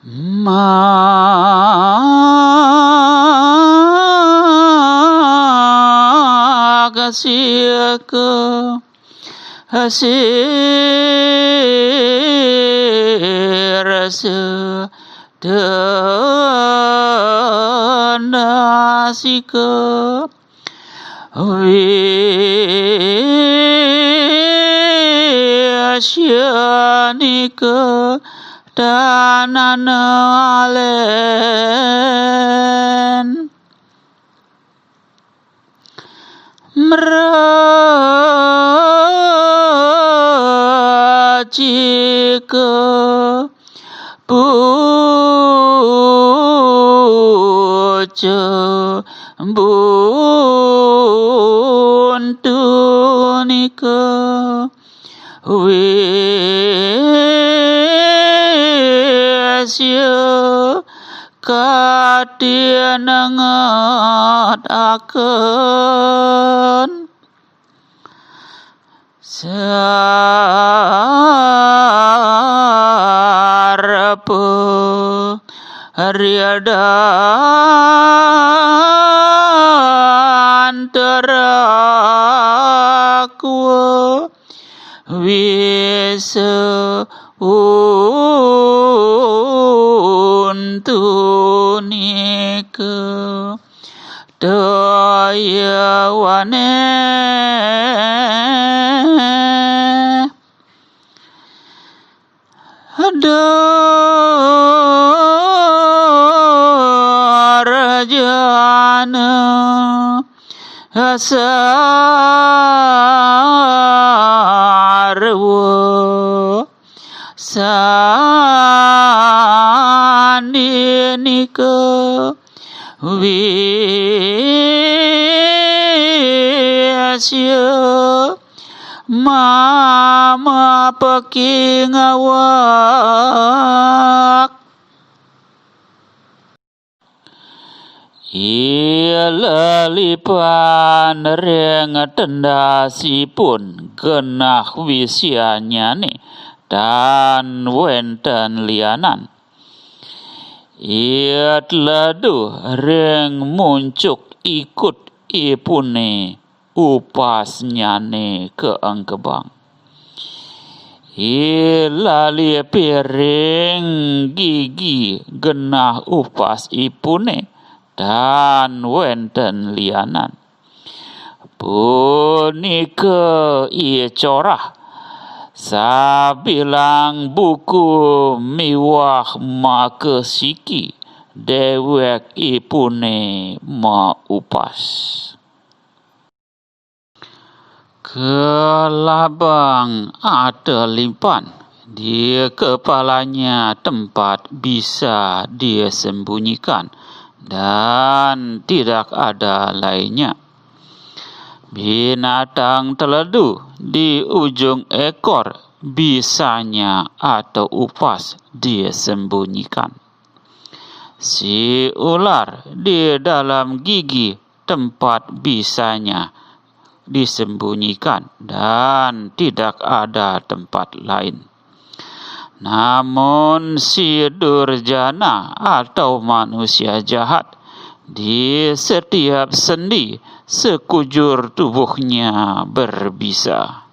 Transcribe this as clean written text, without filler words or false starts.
Makasih ke hasil sedendasi ke wisyani ke danan alen meraci ke puce buntuni ke wisya katiana ngadakeun sarepe riadan teraku wisa untuni ke daya wane darjana sarwa sandinika wisya mama pekingawak lalipan reng tendasipun genah wisyanyane dan wenten lianan iat ladu reng muncuk ikut ipune upasnyane keangkebang lali piring gigi genah upas ipune dan wenten lianan punika ieu corah sabilang buku miwah makesiki dewek ipune maupas kelabang ada limpan di kepalanya tempat bisa dia sembunyikan dan tidak ada lainnya. Binatang teledu di ujung ekor bisanya atau upas dia sembunyikan. Si ular di dalam gigi tempat bisanya disembunyikan dan tidak ada tempat lain. Namun si durjana atau manusia jahat di setiap sendi sekujur tubuhnya berbisa.